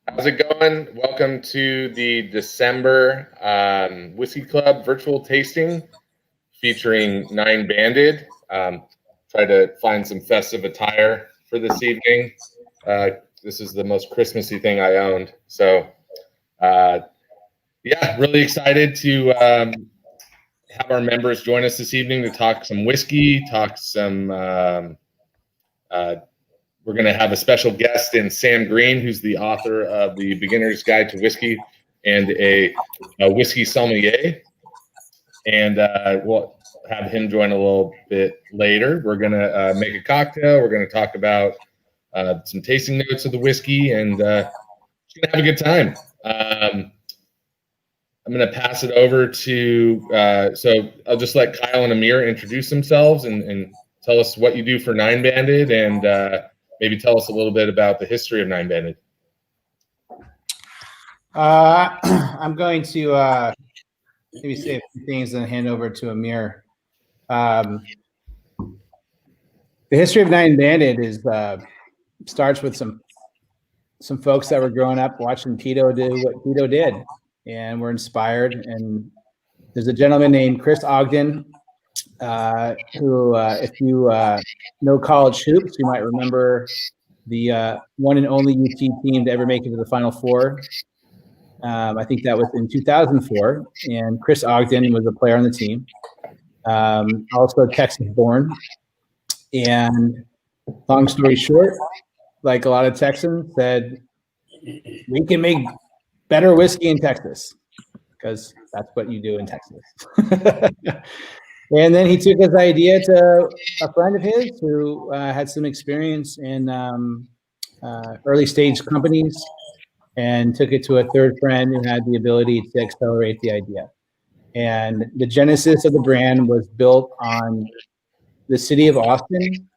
How's it going? Welcome to the December Whiskey Club virtual tasting featuring Nine Banded. Try to find some festive attire for this evening. This is the most Christmassy thing I owned. So, uh, yeah, really excited to have our members join us this evening to talk some whiskey, talk some uh, we're going to have a special guest in Sam Green, who's the author of the Beginner's Guide to Whiskey and a whiskey sommelier. And we'll have him join a little bit later. We're going to make a cocktail. We're going to talk about some tasting notes of the whiskey, and just going to have a good time. I'm going to pass it over to, so I'll just let Kyle and Amir introduce themselves and tell us what you do for Nine Banded, and maybe tell us a little bit about the history of Nine Banded. I'm going to maybe say a few things and hand over to Amir. The history of Nine Banded is starts with some folks that were growing up watching Tito do what Tito did, and were inspired. And there's a gentleman named Chris Ogden, who, if you know college hoops, you might remember the one and only UT team to ever make it to the Final Four. I think that was in 2004, and Chris Ogden was a player on the team, also Texas-born. And long story short, like a lot of Texans said, we can make better whiskey in Texas, because that's what you do in Texas. And then he took his idea to a friend of his who had some experience in early stage companies, and took it to a third friend who had the ability to accelerate the idea. And the genesis of the brand was built on the city of Austin,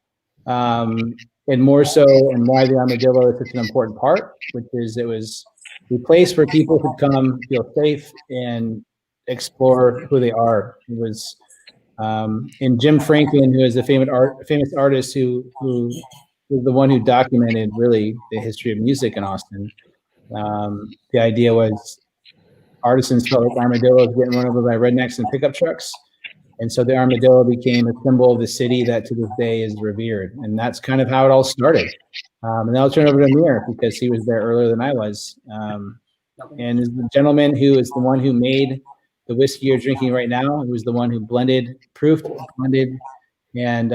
and more so, and why the Armadillo is such an important part, which is it was a place where people could come, feel safe, and explore who they are. It was, and Jim Franklin, who is a famous artist who was the one who documented really the history of music in Austin. The idea was artisans felt like armadillos getting run over by rednecks and pickup trucks. And so the armadillo became a symbol of the city that to this day is revered. And that's kind of how it all started. And I'll turn it over to Amir, because he was there earlier than I was. And is the gentleman who is the one who made the whiskey you're drinking right now, who was the one who proofed, blended, and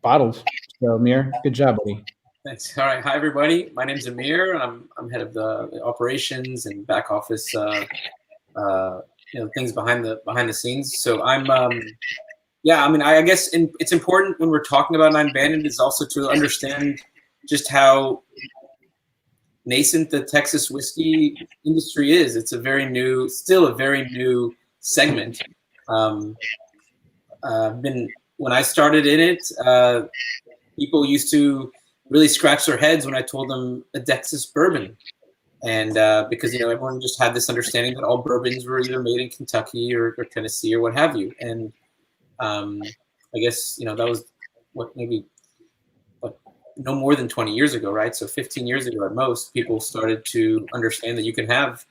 bottled. So Amir, good job, buddy. Thanks. All right. Hi, everybody. My name's Amir. I'm head of the operations and back office, things behind the scenes. So I'm, I guess it's important when we're talking about Nine Banded is also to understand just how nascent the Texas whiskey industry is. It's still a very new segment. When I started in it, people used to really scratch their heads when I told them a Texas bourbon. And because, everyone just had this understanding that all bourbons were either made in Kentucky or Tennessee or what have you. And I guess, that was no more than 20 years ago, right? So 15 years ago at most, people started to understand that you can have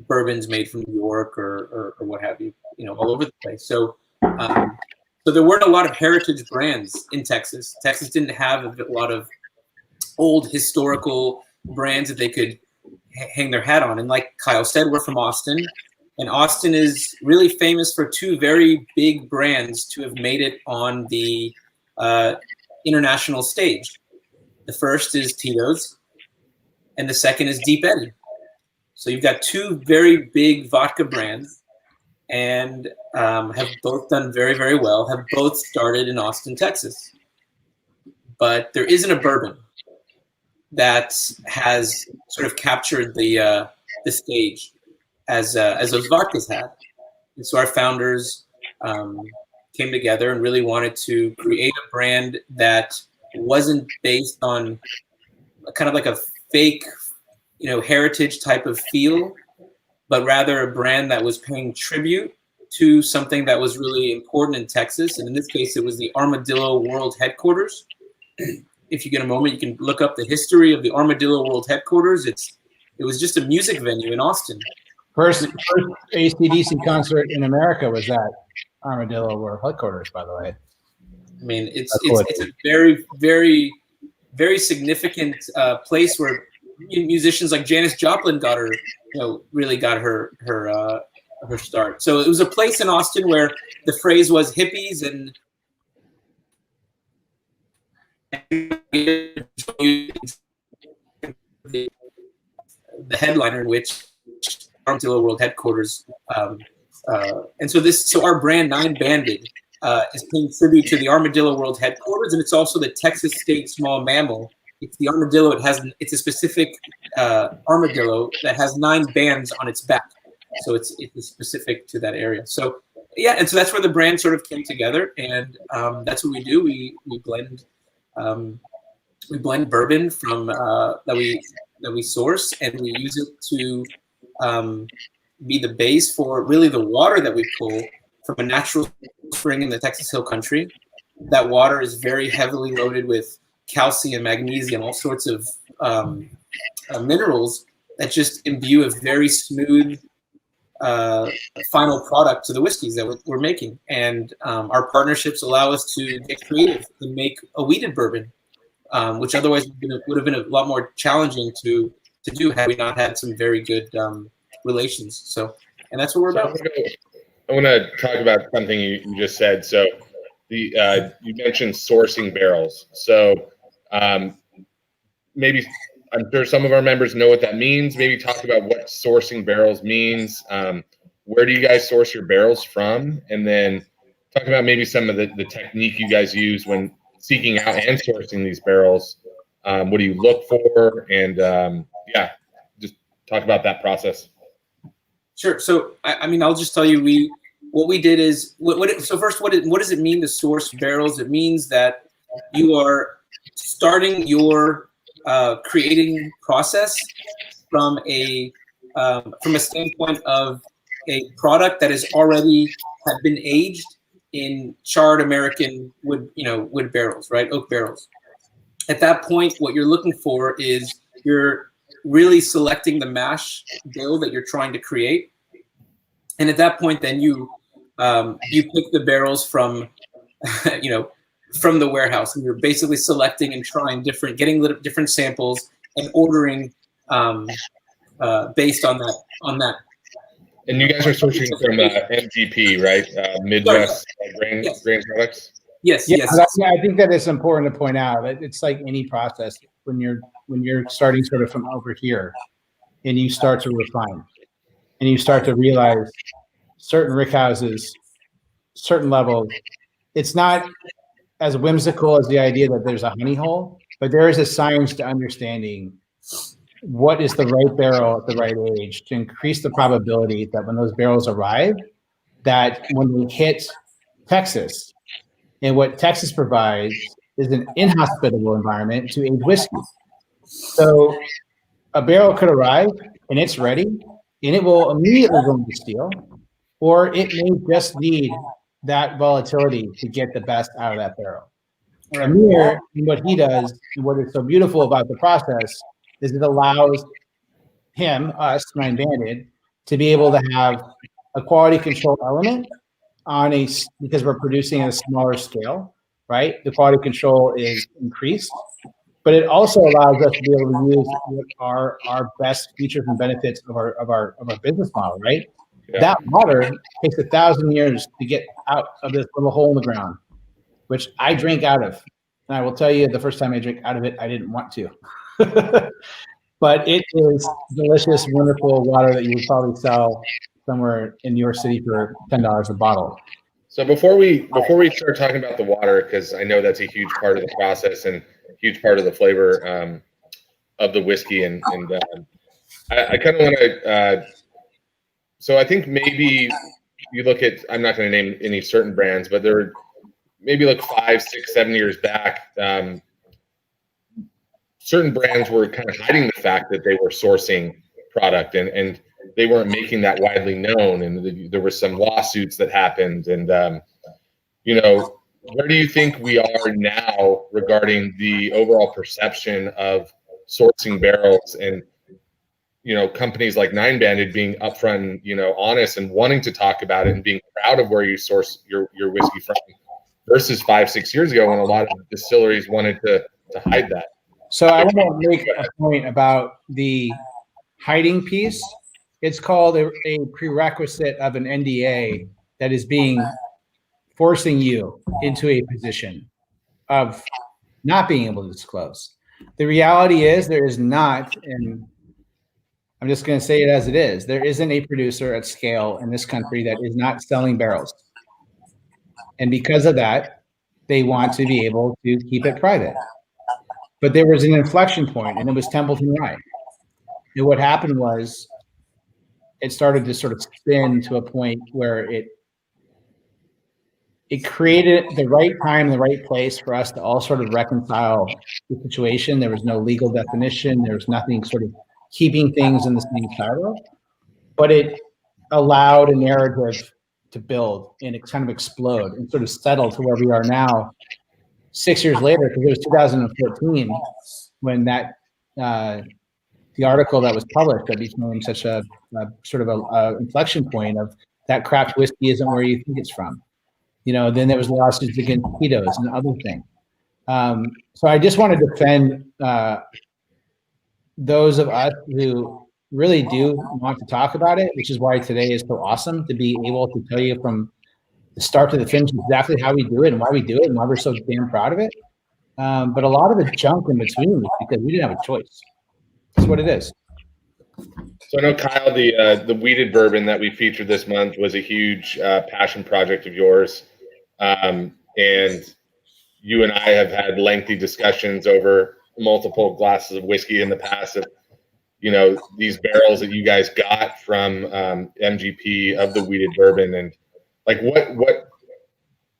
bourbons made from New York or what have you, all over the place. So there weren't a lot of heritage brands in Texas. Texas didn't have a lot of old historical brands that they could hang their hat on. And like Kyle said, we're from Austin, and Austin is really famous for two very big brands to have made it on the international stage. The first is Tito's, and the second is Deep Eddy. So you've got two very big vodka brands, and have both done very, very well, have both started in Austin, Texas. But there isn't a bourbon that has sort of captured the stage as those vodkas had. And so our founders came together and really wanted to create a brand that wasn't based on kind of like a fake, heritage type of feel, but rather a brand that was paying tribute to something that was really important in Texas. And in this case, it was the Armadillo World Headquarters. if you get a moment, you can look up the history of the Armadillo World Headquarters. It was just a music venue in Austin. First AC/DC concert in America was at Armadillo World Headquarters, by the way. I mean, it's a very, very, very significant place where musicians like Janis Joplin got her, really got her start. So it was a place in Austin where the phrase was hippies and the headliner, in which Armadillo World Headquarters, and so our brand Nine Banded is paying tribute to the Armadillo World Headquarters, and it's also the Texas State Small Mammal. It's the armadillo. It's a specific armadillo that has 9 bands on its back, so it's specific to that area. So yeah, and so that's where the brand sort of came together, and that's what we do. We blend bourbon from that we source, and we use it to be the base for really the water that we pull from a natural spring in the Texas Hill Country. That water is very heavily loaded with calcium, magnesium, all sorts of minerals that just imbue a very smooth final product to the whiskeys that we're making. And our partnerships allow us to get creative and make a wheated bourbon, which otherwise would have been a lot more challenging to do had we not had some very good relations. So, and that's what we're about. I want to talk about something you just said. So, you mentioned sourcing barrels. So, maybe I'm sure some of our members know what that means. Maybe talk about what sourcing barrels means. Where do you guys source your barrels from? And then talk about maybe some of the technique you guys use when seeking out and sourcing these barrels. What do you look for? And just talk about that process. Sure. So, I mean, I'll just tell you, what we did is, what does it mean to source barrels? It means that you are starting your creating process from a standpoint of a product that is already have been aged in charred American wood barrels, right? Oak barrels. At that point, what you're looking for is you're really selecting the mash bill that you're trying to create. And at that point, then you pick the barrels from, from the warehouse, and you're basically selecting and trying getting different samples and ordering based on that. And you guys are sourcing from MGP, right? Midwest grain products. Yes. I think that it's important to point out that it's like any process when you're starting sort of from over here, and you start to refine, and you start to realize certain rick houses, certain levels. It's not as whimsical as the idea that there's a honey hole, but there is a science to understanding what is the right barrel at the right age to increase the probability that when those barrels arrive, that when they hit Texas, and what Texas provides is an inhospitable environment to age whiskey. So a barrel could arrive and it's ready, and it will immediately go into steel, or it may just need that volatility to get the best out of that barrel. Amir, and what he does, and what is so beautiful about the process, is it allows us, Nine Banded, to be able to have a quality control element because we're producing at a smaller scale, right? The quality control is increased, but it also allows us to be able to use what are our best features and benefits of our business model, right? Yeah. That water takes 1,000 years to get out of this little hole in the ground, which I drink out of. And I will tell you, the first time I drank out of it, I didn't want to. But it is delicious, wonderful water that you would probably sell somewhere in New York City for $10 a bottle. So before we start talking about the water, because I know that's a huge part of the process and a huge part of the flavor of the whiskey, and I kind of want to. So I think maybe you look at, I'm not going to name any certain brands, but there were maybe like 5, 6, 7 years back, certain brands were kind of hiding the fact that they were sourcing product, and they weren't making that widely known. And there were some lawsuits that happened. And, where do you think we are now regarding the overall perception of sourcing barrels and, companies like Nine Banded being upfront, honest and wanting to talk about it and being proud of where you source your whiskey from versus 5-6 years ago when a lot of distilleries wanted to hide that? So I want to make a point about the hiding piece. It's called a prerequisite of an NDA that is forcing you into a position of not being able to disclose. The reality is there is not, and I'm just going to say it as it is, there isn't a producer at scale in this country that is not selling barrels. And because of that, they want to be able to keep it private. But there was an inflection point, and it was Templeton Rye. And what happened was it started to sort of spin to a point where it created the right time, the right place for us to all sort of reconcile the situation. There was no legal definition. There was nothing sort of keeping things in the same silo, but it allowed a narrative to build and it kind of explode and sort of settle to where we are now 6 years later, because it was 2014 when that the article that was published that became such a sort of a inflection point of that craft whiskey isn't where you think it's from. Then there was lawsuits against Tito's and other things. So I just want to defend those of us who really do want to talk about it, which is why today is so awesome to be able to tell you from the start to the finish exactly how we do it and why we do it and why we're so damn proud of it. But a lot of the junk in between was because we didn't have a choice. That's what it is. So I know, Kyle, the weeded bourbon that we featured this month was a huge passion project of yours. And you and I have had lengthy discussions over multiple glasses of whiskey in the past of, these barrels that you guys got from MGP of the weeded bourbon. And like, what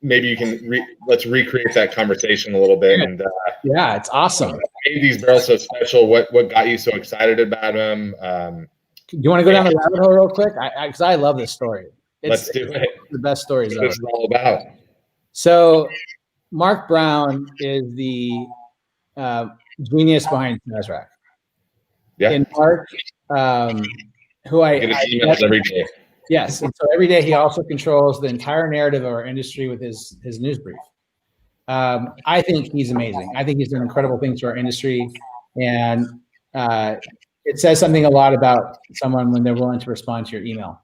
maybe you can let's recreate that conversation a little bit. And yeah, it's awesome. What made these barrels so special? What got you so excited about them? Do you want to go down the rabbit hole real quick? Because I love this story. Let's do it. The best stories. What it's all about. So Mark Brown is the genius behind Sazerac. Yeah. And Mark, who I get his emails every day. Yes, and so every day he also controls the entire narrative of our industry with his news brief. I think he's amazing. I think he's done incredible things to our industry, and it says something a lot about someone when they're willing to respond to your email.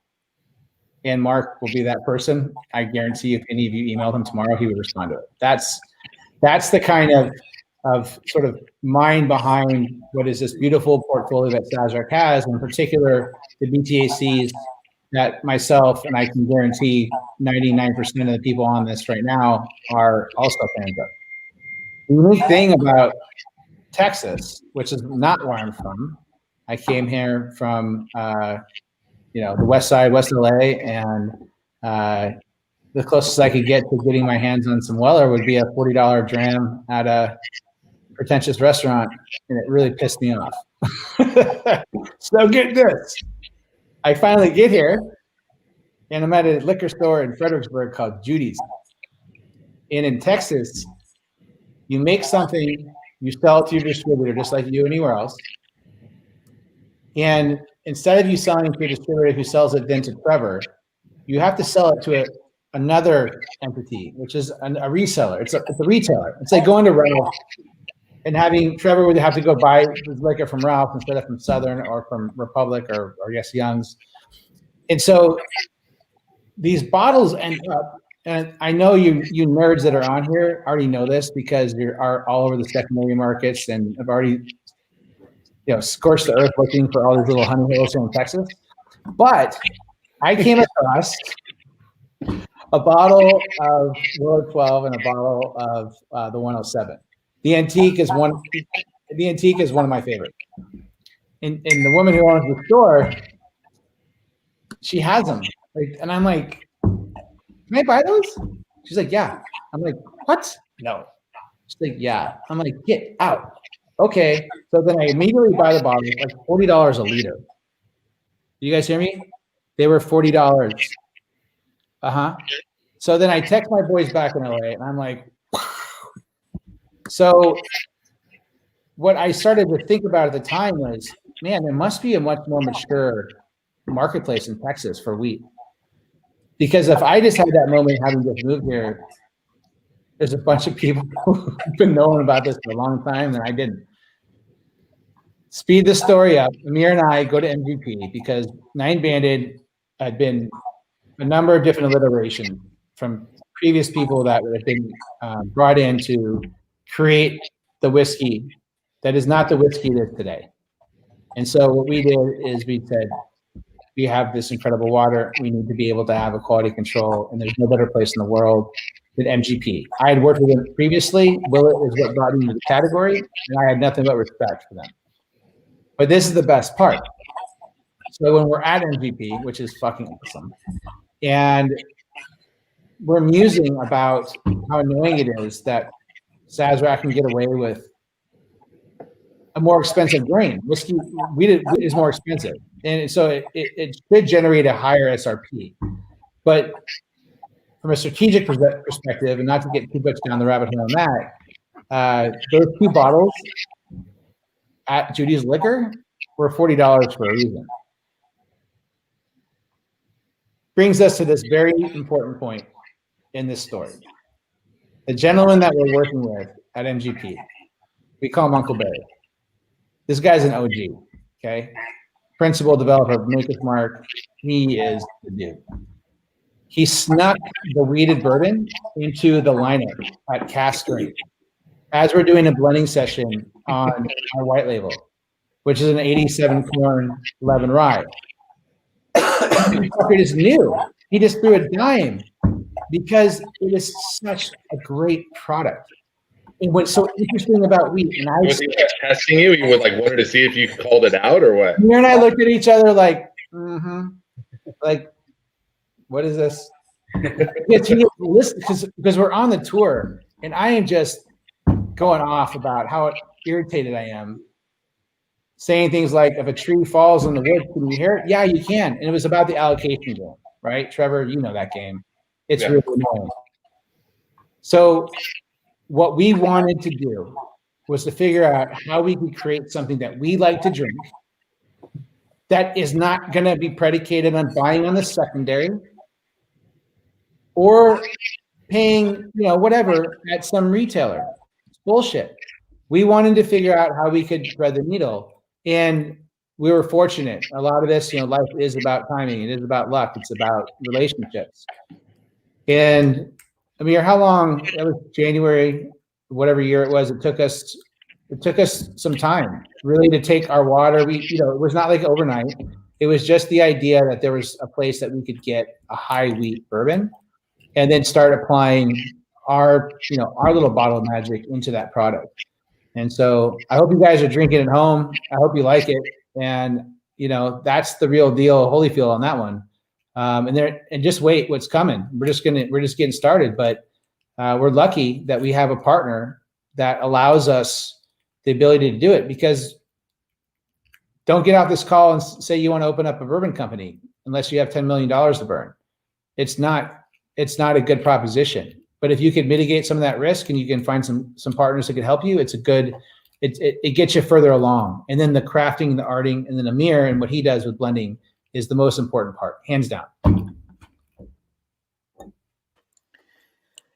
And Mark will be that person. I guarantee if any of you emailed him tomorrow, he would respond to it. That's the kind of sort of mind behind what is this beautiful portfolio that Sazerac has, in particular the BTACs that myself and I can guarantee 99% of the people on this right now are also fans of. The unique thing about Texas, which is not where I'm from, I came here from the West Side, West LA, and the closest I could get to getting my hands on some Weller would be a $40 dram at a pretentious restaurant, and it really pissed me off. So get this. I finally get here, and I'm at a liquor store in Fredericksburg called Judy's. And in Texas, you make something, you sell it to your distributor, just like you do anywhere else. And instead of you selling it to a distributor who sells it then to Trevor, you have to sell it to another entity, which is a reseller. It's a retailer. It's like going to Ralph and having Trevor would have to go buy his liquor from Ralph instead of from Southern or from Republic or yes, Young's. And so these bottles end up, and I know you nerds that are on here already know this because you are all over the secondary markets and have already scorched the earth looking for all these little honey holes in Texas. But I came across a bottle of World 12 and a bottle of the 107. The antique is one of my favorites. And the woman who owns the store, she has them. And I'm like, can I buy those? She's like, yeah. I'm like, what? No. She's like, yeah. I'm like, get out. Okay. So then I immediately buy the bottle, like $40 a liter. You guys hear me? They were $40. So then I text my boys back in LA, and I'm like, so what I started to think about at the time was, man, there must be a much more mature marketplace in Texas for wheat. Because if I just had that moment having just moved here, there's a bunch of people who've been knowing about this for a long time, and I didn't. Speed the story up. Amir and I go to MGP because Nine Banded had been a number of different alliterations from previous people that have been brought in to create the whiskey that is not the whiskey it is today. And so what we did is we said, we have this incredible water. We need to be able to have a quality control, and there's no better place in the world than MGP. I had worked with them previously. Willet is what brought me into the category, and I had nothing but respect for them. But this is the best part. So when we're at MGP, which is fucking awesome, and we're musing about how annoying it is that Sazerac can get away with a more expensive grain. Whiskey, wheat is more expensive. And so it should generate a higher SRP. But from a strategic perspective, and not to get too much down the rabbit hole on that, those 2 bottles at Judy's Liquor were $40 for a reason. Brings us to this very important point in this story. The gentleman that we're working with at MGP, we call him Uncle Barry. This guy's an OG, okay? Principal developer of Maker's Mark. He is the dude. He snuck the wheated bourbon into the lineup at Cask Strength as we're doing a blending session on our white label, which is an 87 corn 11 rye. It is new. He just threw a dime because it is such a great product. And what's so interesting about wheat, and I was he testing you? He would wanted to see if you called it out or what? Amir and I looked at each other like, like, what is this? Because we're on the tour, and I am just going off about how irritated I am, saying things like, if a tree falls in the woods, can you hear it? Yeah, you can. And it was about the allocation game, right? Trevor, you know that game. It's really annoying. So what we wanted to do was to figure out how we could create something that we like to drink that is not going to be predicated on buying on the secondary or paying, whatever at some retailer. It's bullshit. We wanted to figure out how we could thread the needle, and we were fortunate. A lot of this, life is about timing. It is about luck. It's about relationships. And Amir, how long? It was January, whatever year it was. It took us some time really to take our water. It was not like overnight. It was just the idea that there was a place that we could get a high wheat bourbon, and then start applying our little bottle of magic into that product. And so I hope you guys are drinking at home. I hope you like it. And that's the real deal, Holyfield, on that one. And just wait, what's coming. We're just getting started, but we're lucky that we have a partner that allows us the ability to do it. Because don't get off this call and say you want to open up a bourbon company unless you have $10 million to burn. It's not a good proposition. But if you could mitigate some of that risk and you can find some partners that could help you, it gets you further along. And then the crafting, the arting, and then Amir and what he does with blending is the most important part, hands down.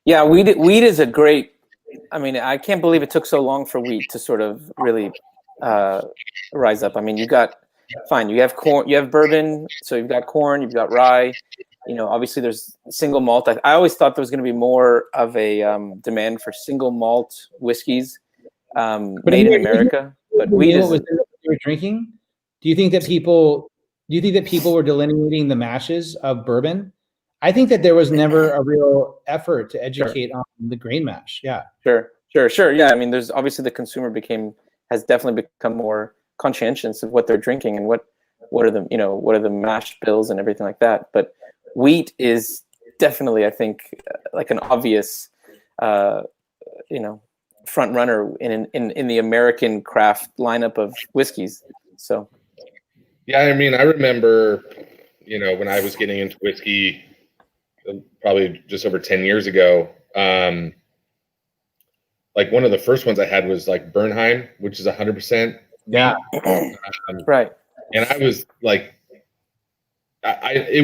Yeah, wheat is a great. I mean, I can't believe it took so long for wheat to sort of really rise up. I mean, you have corn, you have bourbon, so you've got corn, you've got rye. Obviously there's single malt. I always thought there was going to be more of a demand for single malt whiskeys made in America. But wheat is. What you were drinking? Do you think that people were delineating the mashes of bourbon? I think that there was never a real effort to educate on the grain mash. Yeah. Sure. Yeah. I mean, there's obviously the consumer has definitely become more conscientious of what they're drinking and what are the mash bills and everything like that. But wheat is definitely, I think, like an obvious, front runner in the American craft lineup of whiskeys. So. Yeah, I mean, I remember, when I was getting into whiskey, probably just over 10 years ago. Like one of the first ones I had was like Bernheim, which is 100%. Yeah. Right. And I was like, I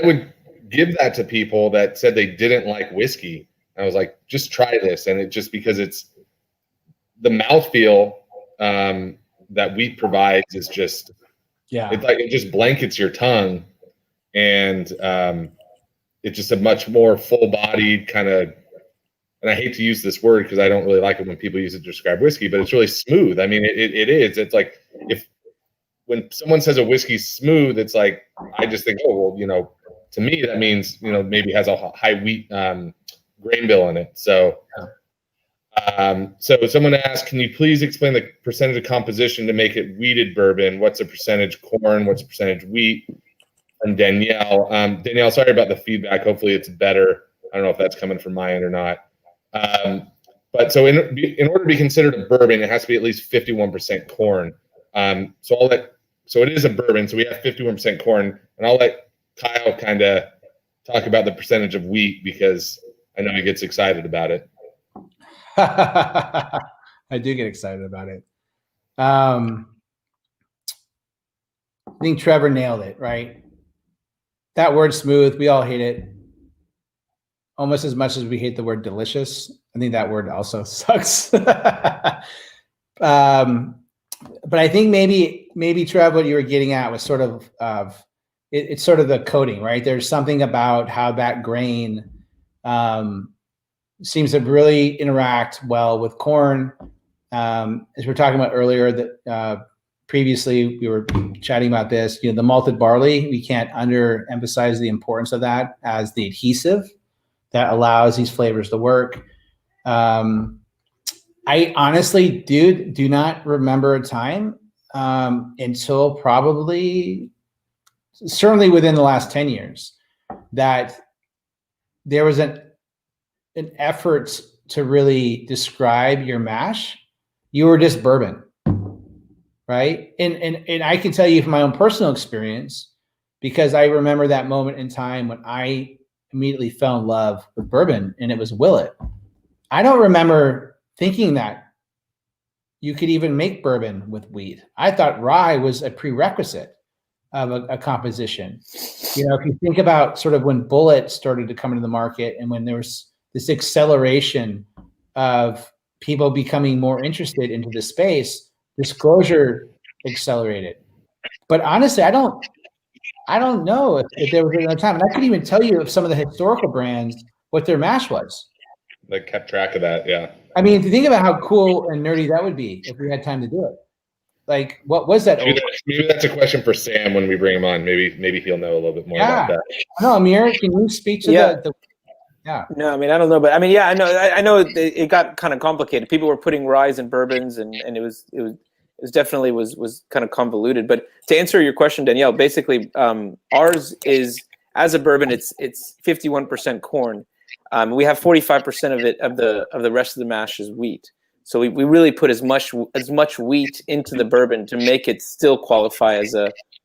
would give that to people that said they didn't like whiskey. I was like, just try this. And it just, because it's the mouthfeel that wheat provides is just, it's like, it just blankets your tongue. And it's just a much more full bodied kind of, and I hate to use this word because I don't really like it when people use it to describe whiskey, but it's really smooth. I mean, it is. It's like, when someone says a whiskey's smooth, it's like, I just think, oh, well, you know, to me, that means, you know, maybe has a high wheat grain bill in it. So, so someone asked, can you please explain the percentage of composition to make it wheated bourbon? What's the percentage corn? What's the percentage wheat? From Danielle. Danielle, sorry about the feedback. Hopefully it's better. I don't know if that's coming from my end or not. But so in order to be considered a bourbon, it has to be at least 51% corn. So it is a bourbon. So we have 51% corn, and I'll let Kyle kind of talk about the percentage of wheat because I know he gets excited about it. I do get excited about it. I think Trevor nailed it, right? That word smooth, we all hate it almost as much as we hate the word delicious. I think that word also sucks. But I think maybe Trevor, what you were getting at was sort of it's sort of the coating, right? There's something about how that grain seems to really interact well with corn. As we were talking about earlier, that previously we were chatting about this, you know, the malted barley, we can't underemphasize the importance of that as the adhesive that allows these flavors to work. I honestly do not remember a time until probably, certainly within the last 10 years, that there was an effort to really describe your mash. You were just bourbon, right? And I can tell you from my own personal experience, because I remember that moment in time when I immediately fell in love with bourbon, and it was Willet. I don't remember thinking that you could even make bourbon with wheat. I thought rye was a prerequisite of a composition. You know, if you think about sort of when Bullet started to come into the market and when there was this acceleration of people becoming more interested into the space, disclosure accelerated. But honestly, I don't know if there was another time. And I couldn't even tell you if some of the historical brands, what their mash was. They kept track of that, yeah. I mean, if you think about how cool and nerdy that would be if we had time to do it. Like, what was that? Maybe that's a question for Sam when we bring him on. Maybe he'll know a little bit more about that. No, Amir, can you speak to the yeah. No, I mean, I don't know, but I mean, yeah, I know it got kind of complicated. People were putting ryes in bourbons, and it was definitely was kind of convoluted. But to answer your question, Danielle, basically, ours is, as a bourbon, it's 51% corn. We have 45% of it of the rest of the mash is wheat. So we really put as much wheat into the bourbon to make it still qualify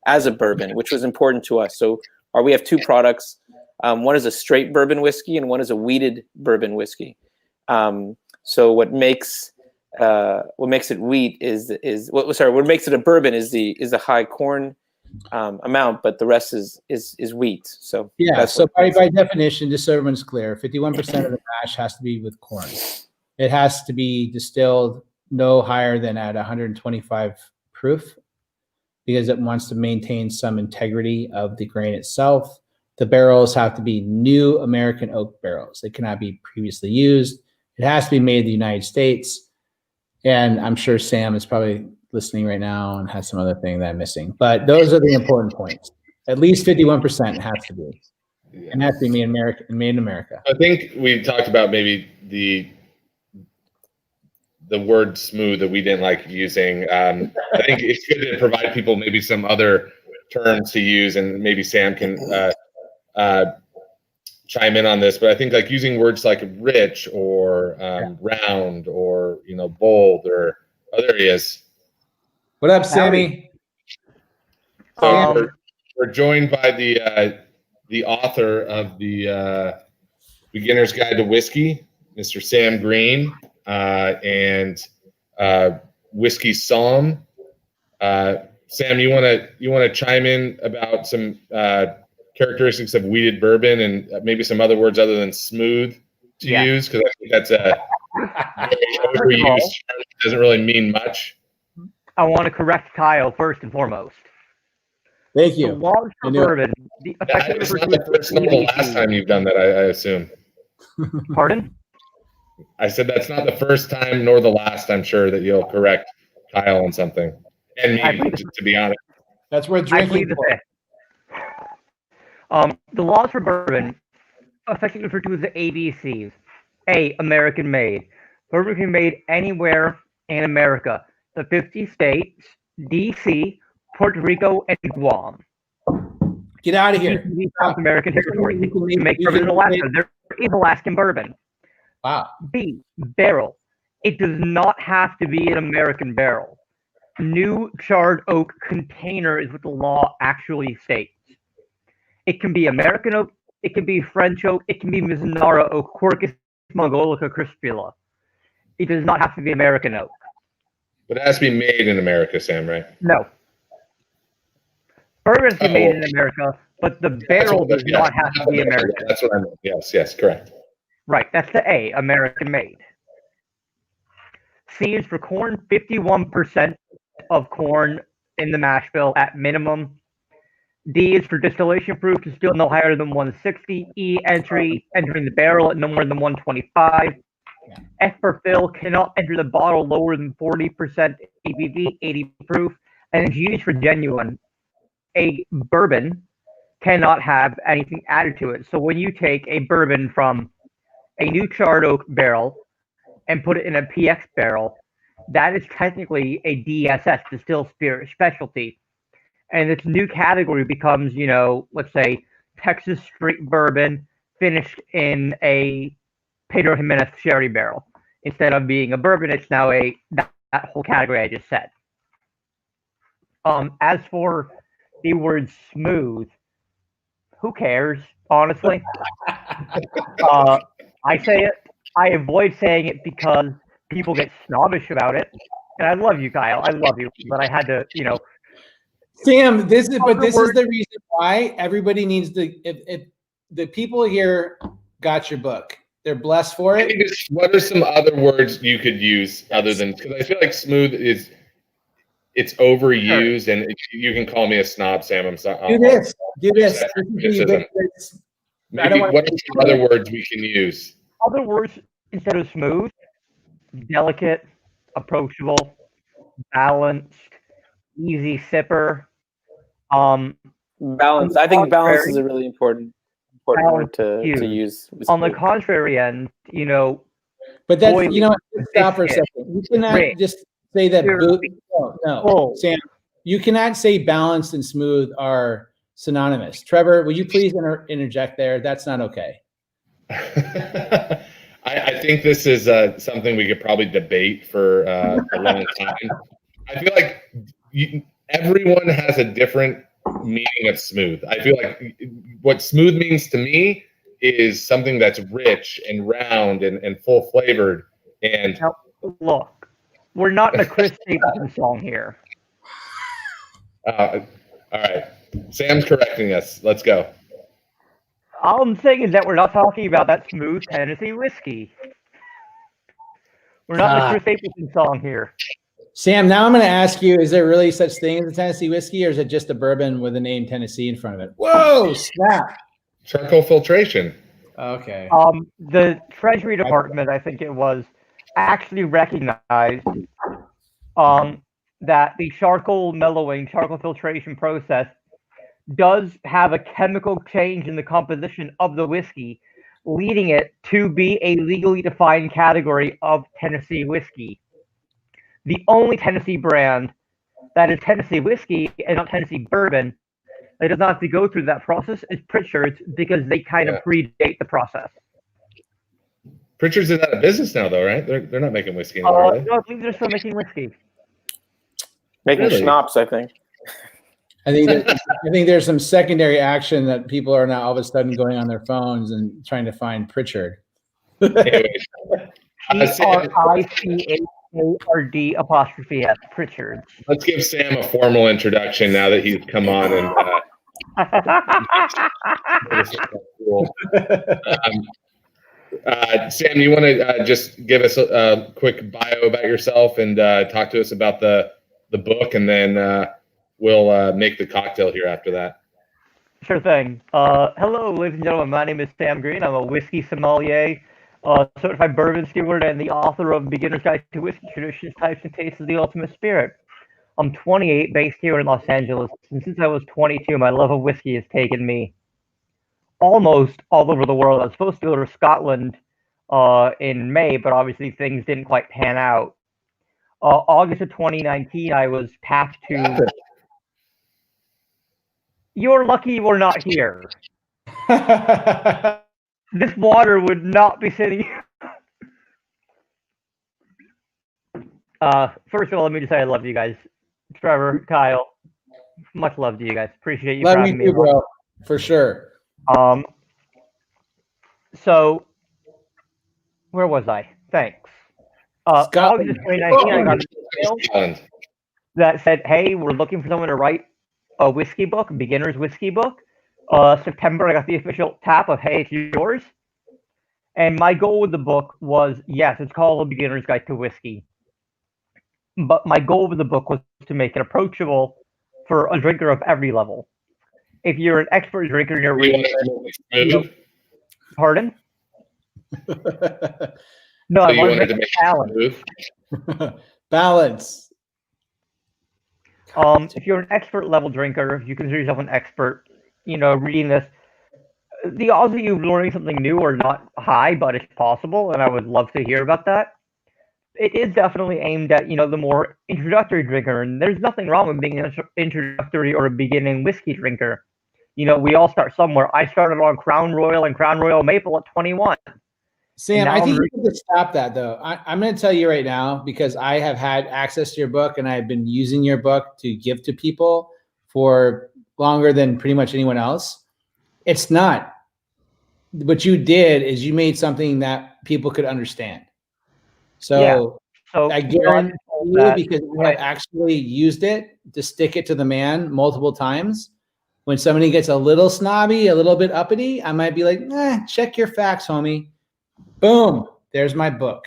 as a bourbon, which was important to us. So we have two products. One is a straight bourbon whiskey, and one is a wheated bourbon whiskey. So what makes it wheat what makes it a bourbon is the high corn amount, but the rest is wheat. So yeah. So by definition, just so everyone's clear, 51% of the mash has to be with corn. It has to be distilled no higher than at 125 proof, because it wants to maintain some integrity of the grain itself. The barrels have to be new American oak barrels. They cannot be previously used. It has to be made in the United States. And I'm sure Sam is probably listening right now and has some other thing that I'm missing. But those are the important points. At least 51% has to be. Yeah. And has to be made in America. I think we talked about maybe the word smooth that we didn't like using. I think it's good to provide people maybe some other terms to use, and maybe Sam can chime in on this. But I think like using words like rich or round or bold or other areas. What up, Sammy? So we're joined by the the author of the Beginner's Guide to Whiskey, Mr. Sam Green, and Whiskey Psalm. Sam, you wanna chime in about some characteristics of wheated bourbon and maybe some other words other than smooth to use, because I think that's a very overused term. It doesn't really mean much. I want to correct Kyle first and foremost. Thank The you. laws for bourbon. It's not the first nor the last time you've done that, I assume. Pardon? I said that's not the first time nor the last, I'm sure, that you'll correct Kyle on something. And me, to be honest. That's worth I drinking. plead the fifth. The laws for bourbon effectively referred to as the ABCs. A, American made. Bourbon can be made anywhere in America. The 50 states, DC, Puerto Rico, and Guam. Get out of here. These South American territories. You can make bourbon in Alaska. There is Alaskan bourbon. Wow. B, barrel. It does not have to be an American barrel. New charred oak container is what the law actually states. It can be American oak, it can be French oak, it can be Mizunara oak, Quercus mongolica crispula. It does not have to be American oak. But it has to be made in America, Sam, right? No. Bourbon can be made in America, but the barrel does not have to be American. That's what I meant. Yes, correct. Right, that's the A, American made. C is for corn, 51% of corn in the mash bill at minimum. D is for distillation proof to still no higher than 160. E, entering the barrel at no more than 125. F for fill, cannot enter the bottle lower than 40% ABV, 80 proof. And G is for genuine. A bourbon cannot have anything added to it. So when you take a bourbon from a new charred oak barrel and put it in a PX barrel, that is technically a DSS, distilled spirit specialty. And its new category becomes, let's say, Texas straight bourbon finished in a Pedro Jimenez sherry barrel. Instead of being a bourbon, it's now that whole category I just said. As for the word smooth, who cares, honestly? I say it. I avoid saying it because people get snobbish about it. And I love you, Kyle. I love you. But I had to, Sam, this is the reason why everybody needs to, if the people here got your book, they're blessed for it. What are some other words you could use other than, because I feel like smooth it's overused, sure. And you can call me a snob, Sam. I'm sorry. Do this. Maybe what are some other words we can use? Other words instead of smooth: delicate, approachable, balanced, easy sipper. Balance. I think balance is a really important word to use. On the contrary end, But that's stop for a second. You cannot just say that. No, Sam. You cannot say balanced and smooth are synonymous. Trevor, will you please interject there? That's not okay. I think this is something we could probably debate for a long time. I feel like everyone has a different meaning of smooth. I feel like what smooth means to me is something that's rich and round and full flavored. And now, look, we're not in a Chris Stapleton song here. All right. Sam's correcting us. Let's go. All I'm saying is that we're not talking about that smooth Tennessee whiskey. We're not in a Chris Stapleton song here. Sam, now I'm going to ask you, is there really such thing as a Tennessee whiskey, or is it just a bourbon with the name Tennessee in front of it? Whoa, snap. Charcoal filtration. Okay. The Treasury Department, I think it was, actually recognized that the charcoal filtration process does have a chemical change in the composition of the whiskey, leading it to be a legally defined category of Tennessee whiskey. The only Tennessee brand that is Tennessee whiskey and not Tennessee bourbon that does not have to go through that process is Pritchard's, because they kind of predate the process. Pritchard's is out of business now, though, right? They're not making whiskey anymore, are they? No, I believe they're still making whiskey. Making schnapps, I think. I think there's some secondary action that people are now all of a sudden going on their phones and trying to find Pritchard. Anyway, Sam, PRICHARD' Pritchard. let's give Sam a formal introduction now that he's come on and. Sam, you want to just give us a quick bio about yourself and talk to us about the book, and then we'll make the cocktail here after that. Sure thing. Hello, ladies and gentlemen. My name is Sam Green. I'm a whiskey sommelier, certified bourbon steward, and the author of Beginner's Guide to Whiskey Traditions, Types, and Tastes of the Ultimate Spirit. I'm 28, based here in Los Angeles, and since I was 22, my love of whiskey has taken me almost all over the world. I was supposed to go to Scotland in May, but obviously things didn't quite pan out. August of 2019, I was tapped to. You're lucky we're not here. This water would not be sitting. First of all, let me just say I love you guys. Trevor, Kyle, much love to you guys. Appreciate you. Love you too, bro. For sure. So where was I? Thanks. August 2019, I got an email that said, "Hey, we're looking for someone to write a whiskey book, a beginner's whiskey book." September, I got the official tap of, "Hey, it's yours." And my goal with the book was, yes, it's called A Beginner's Guide to Whiskey. But my goal with the book was to make it approachable for a drinker of every level. If you're an expert drinker and you're reading, pardon? No, I wanted to make balance. Balance. If you're an expert level drinker, if you consider yourself an expert, reading this, the odds of you learning something new are not high, but it's possible, and I would love to hear about that. It is definitely aimed at, the more introductory drinker, and there's nothing wrong with being an introductory or a beginning whiskey drinker. We all start somewhere. I started on Crown Royal and Crown Royal Maple at 21. Sam, I think you need to stop that, though. I'm going to tell you right now, because I have had access to your book, and I've been using your book to give to people for longer than pretty much anyone else. It's not. What you did is you made something that people could understand. So I guarantee you, because we have actually used it to stick it to the man multiple times. When somebody gets a little snobby, a little bit uppity, I might be like, check your facts, homie. Boom, there's my book.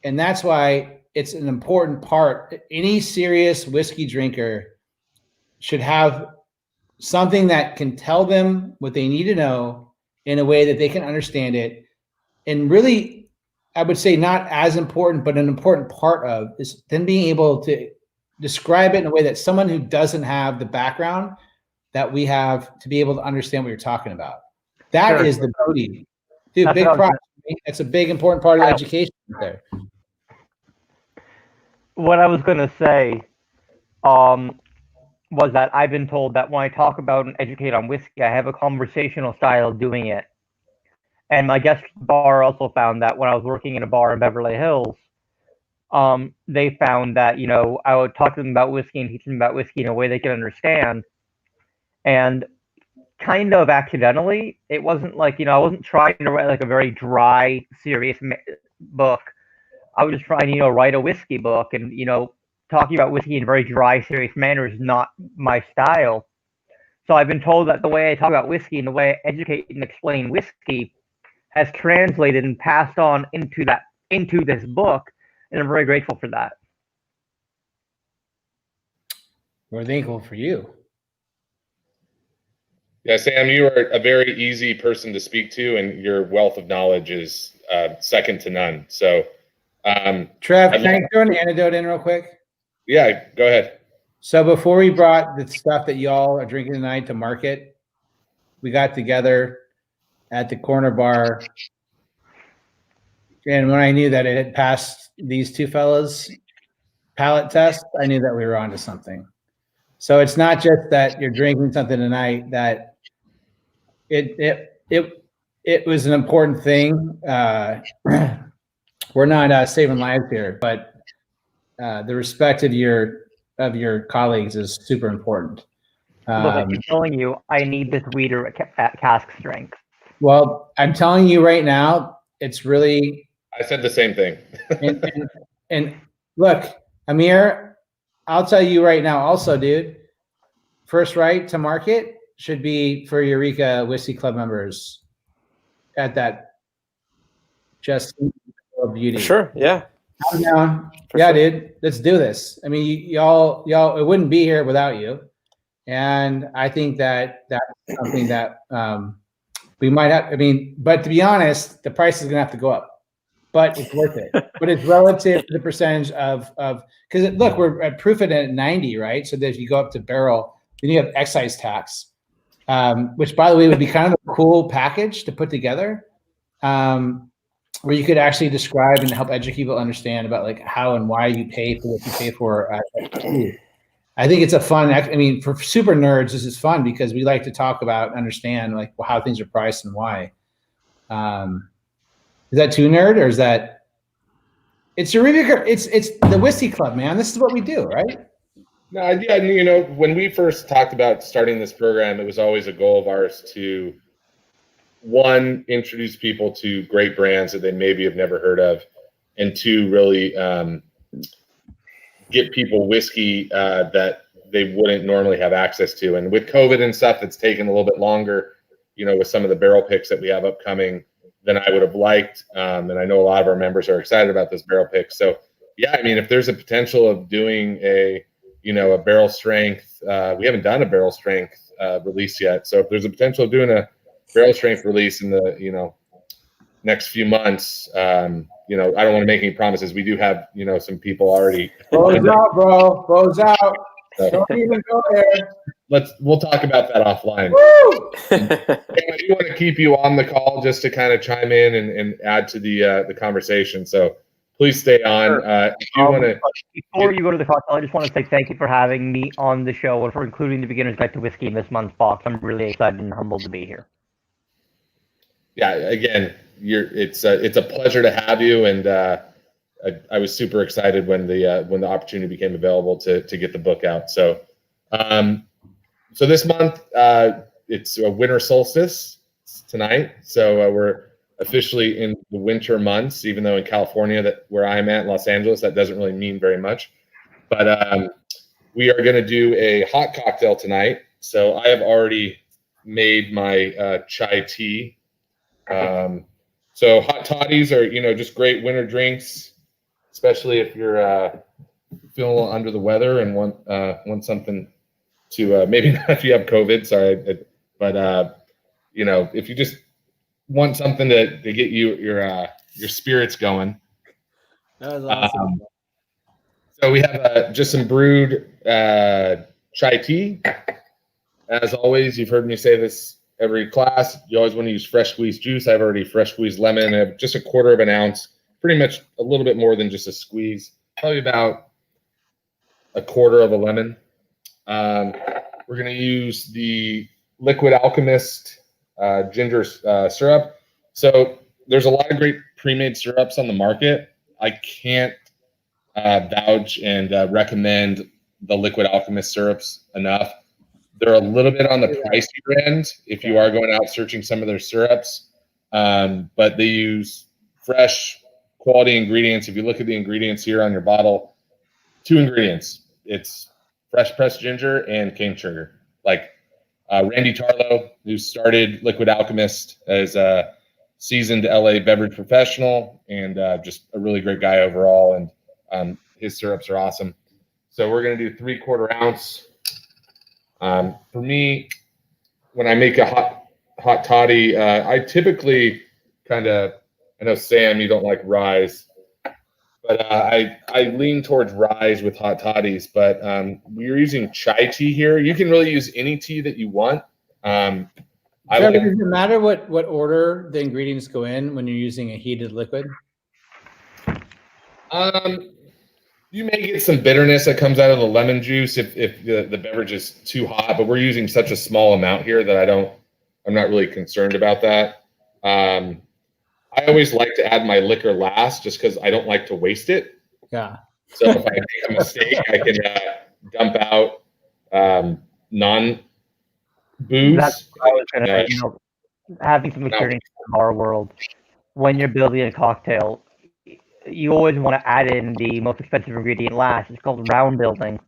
And that's why it's an important part. Any serious whiskey drinker should have something that can tell them what they need to know in a way that they can understand it. And really, I would say not as important, but an important part of is then being able to describe it in a way that someone who doesn't have the background that we have to be able to understand what you're talking about. That is the beauty. Dude, big props. That's a big, important part of education there. What I was going to say was that I've been told that when I talk about and educate on whiskey, I have a conversational style of doing it. And my guest bar also found that when I was working in a bar in Beverly Hills, they found that, I would talk to them about whiskey and teach them about whiskey in a way they could understand. And kind of accidentally, it wasn't like, I wasn't trying to write like a very dry, serious book. I was just trying to, write a whiskey book, and, talking about whiskey in a very dry, serious manner is not my style. So I've been told that the way I talk about whiskey and the way I educate and explain whiskey has translated and passed on into this book, and I'm very grateful for that. We're thankful for you. Yeah, Sam, you are a very easy person to speak to, and your wealth of knowledge is second to none. So, Trev, can I throw an anecdote in real quick? Yeah, go ahead. So before we brought the stuff that y'all are drinking tonight to market, we got together at the corner bar. And when I knew that it had passed these two fellas' palate test, I knew that we were onto something. So it's not just that you're drinking something tonight, that it was an important thing. We're not saving lives here, but the respect of your of your colleagues is super important. Look, I'm telling you, I need this weeder at cask strength. Well, I'm telling you right now, it's really. I said the same thing. and look, Amir, I'll tell you right now also, dude, first right to market should be for Eureka Whiskey Club members at that just beauty. Sure. Yeah. I'm down. For Yeah, sure. dude, let's do this. I mean, y'all, it wouldn't be here without you. And I think that that's something that we might have. I mean, but to be honest, the price is going to have to go up, but it's worth it. But it's relative to the percentage of because look, we're at proof it at 90, right? So that if you go up to barrel, then you have excise tax, which by the way would be kind of a cool package to put together, where you could actually describe and help educate people understand about like how and why you pay for what you pay for. I think it's a fun. I mean, for super nerds, this is fun because we like to talk about and understand like how things are priced and why. Is that too nerd or is that? It's Eureka. It's the Whiskey Club, man. This is what we do, right? No, yeah, you know, when we first talked about starting this program, it was always a goal of ours to, one, introduce people to great brands that they maybe have never heard of, and two, really get people whiskey that they wouldn't normally have access to. And with COVID and stuff, it's taken a little bit longer, you know, with some of the barrel picks that we have upcoming than I would have liked. And I know a lot of our members are excited about this barrel pick. So yeah, I mean, if there's a potential of doing a barrel strength, we haven't done a barrel strength release yet. So if there's a potential of doing a barrel strength release in the, next few months, I don't want to make any promises. We do have, some people already. Close out, bro. Close out. Don't even go there. We'll talk about that offline. I do want to keep you on the call just to kind of chime in and add to the conversation. So please stay on. Before you go to the cocktail, I just want to say thank you for having me on the show and for including the Beginner's Guide to Whiskey in this month's box. I'm really excited and humbled to be here. Yeah, again, it's a pleasure to have you, and I was super excited when the opportunity became available to get the book out. So, so this month it's a winter solstice tonight, so we're officially in the winter months. Even though in California, where I'm at, Los Angeles, that doesn't really mean very much. But we are going to do a hot cocktail tonight. So I have already made my chai tea. So hot toddies are, just great winter drinks, especially if you're feeling a little under the weather and want something to maybe not if you have COVID, sorry, but if you just want something to get your spirits going. That was awesome. So we have just some brewed chai tea. As always, you've heard me say this every class. You always want to use fresh squeezed juice. I've already fresh squeezed lemon. I have just a quarter of an ounce, pretty much a little bit more than just a squeeze, probably about a quarter of a lemon. We're going to use the Liquid Alchemist ginger syrup. So there's a lot of great pre-made syrups on the market. I can't vouch and recommend the Liquid Alchemist syrups enough. They're a little bit on the pricier end if you are going out searching some of their syrups, but they use fresh quality ingredients. If you look at the ingredients here on your bottle, 2 ingredients. It's fresh pressed ginger and cane sugar. Like Randy Tarlow, who started Liquid Alchemist as a seasoned LA beverage professional and just a really great guy overall, and his syrups are awesome. So we're going to do 3/4 ounce. For me, when I make a hot toddy, I typically I know Sam, you don't like rye, but I lean towards rye with hot toddies. But we're using chai tea here. You can really use any tea that you want. Does it matter what order the ingredients go in when you're using a heated liquid? You may get some bitterness that comes out of the lemon juice if the beverage is too hot, but we're using such a small amount here that I'm not really concerned about that. I always like to add my liquor last just because I don't like to waste it. Yeah. So if I make a mistake, I can dump out non That's booze. what I was gonna say. Having some experience in our world, when you're building a cocktail, you always want to add in the most expensive ingredient last. It's called round building.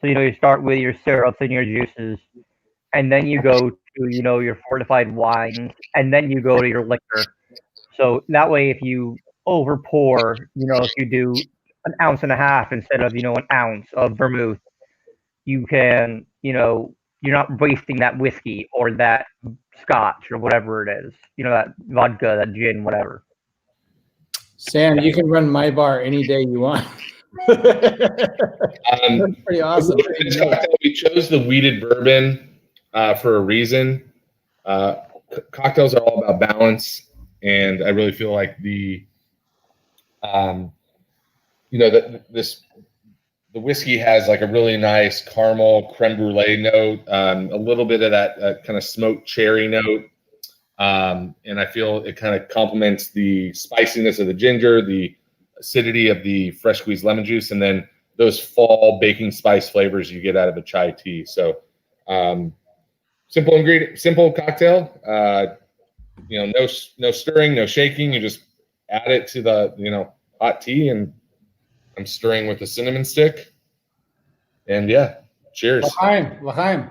So you start with your syrups and your juices, and then you go to your fortified wines, and then you go to your liquor. So that way, if you over pour, if you do an ounce and a half instead of an ounce of vermouth, you can you're not wasting that whiskey or that scotch or whatever it is, that vodka, that gin, whatever. Sam, you can run my bar any day you want. That's pretty awesome. We chose the wheated bourbon for a reason. Cocktails are all about balance, and I really feel like the whiskey has like a really nice caramel creme brulee note, a little bit of that kind of smoked cherry note. And I feel it kind of complements the spiciness of the ginger, the acidity of the fresh squeezed lemon juice, and then those fall baking spice flavors you get out of a chai tea. So simple ingredient, simple cocktail. No stirring, no shaking. You just add it to the hot tea, and I'm stirring with a cinnamon stick. And yeah, cheers. L'chaim.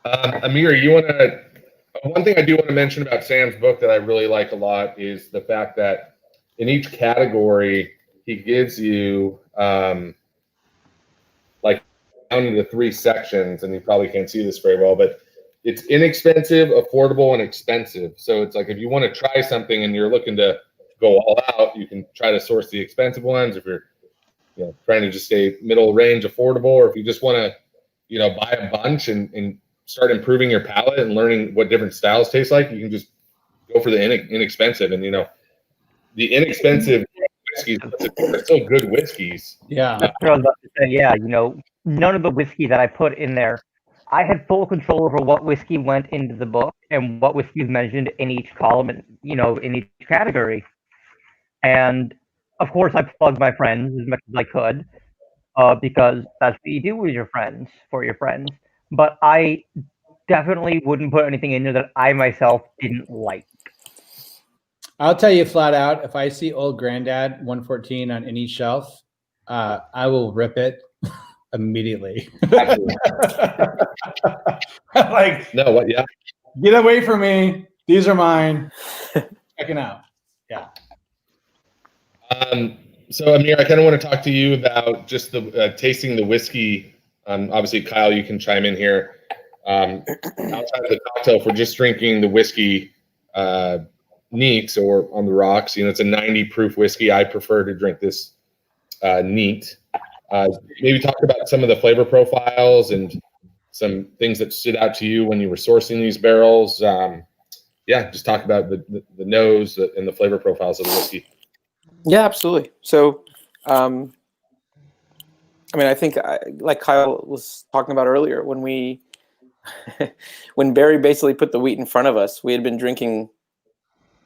Amir, you want to? One thing I do want to mention about Sam's book that I really like a lot is the fact that in each category he gives you like down into 3 sections, and you probably can't see this very well, but it's inexpensive, affordable, and expensive. So it's like if you want to try something and you're looking to go all out, you can try to source the expensive ones. If you're trying to just stay middle range, affordable, or if you just want to buy a bunch and start improving your palate and learning what different styles taste like, you can just go for the inexpensive. And the inexpensive whiskeys are still good whiskeys. Yeah. That's what I was about to say. Yeah, none of the whiskey that I put in there, I had full control over what whiskey went into the book and what whiskey is mentioned in each column and in each category. And of course, I plugged my friends as much as I could because that's what you do with your friends, for your friends. But I definitely wouldn't put anything in there that I myself didn't like. I'll tell you flat out, if I see Old Granddad 114 on any shelf, I will rip it immediately. Like, no, what? Yeah. Get away from me. These are mine. Checking out. Yeah. So Amir, I kind of want to talk to you about just the tasting the whiskey. Obviously, Kyle, you can chime in here. Outside of the cocktail, if we're just drinking the whiskey neat or on the rocks, it's a 90 proof whiskey. I prefer to drink this neat. Maybe talk about some of the flavor profiles and some things that stood out to you when you were sourcing these barrels. Just talk about the nose and the flavor profiles of the whiskey. Yeah, absolutely. So, I think like Kyle was talking about earlier, when when Barry basically put the wheat in front of us, we had been drinking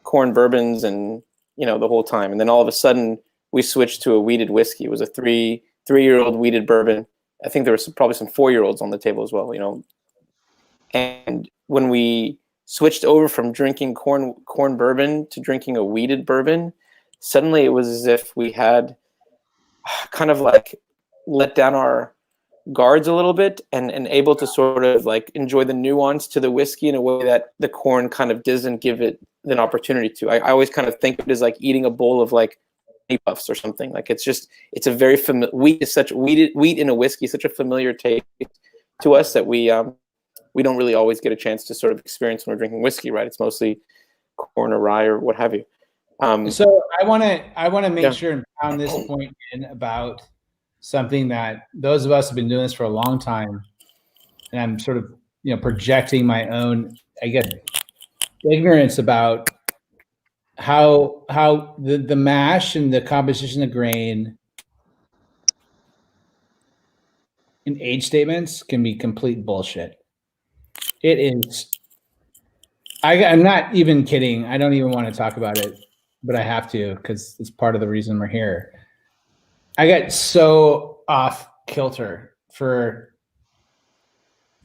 corn bourbons and the whole time, and then all of a sudden we switched to a wheated whiskey. It was a three-year-old wheated bourbon. I think there was probably some 4-year-olds on the table as well. And when we switched over from drinking corn bourbon to drinking a wheated bourbon, suddenly it was as if we had kind of like let down our guards a little bit and able to sort of like enjoy the nuance to the whiskey in a way that the corn kind of doesn't give it an opportunity to. I always kind of think of it as like eating a bowl of like Honey Puffs or something. Like it's a very familiar wheat in a whiskey is such a familiar taste to us that we don't really always get a chance to sort of experience when we're drinking whiskey, right? It's mostly corn or rye or what have you. So I want to make sure and pound this point in about something that those of us have been doing this for a long time, and I'm sort of projecting my own, I guess, ignorance about how the mash and the composition of grain in age statements can be complete bullshit. It is. I'm not even kidding. I don't even want to talk about it, but I have to because it's part of the reason we're here. I got so off kilter for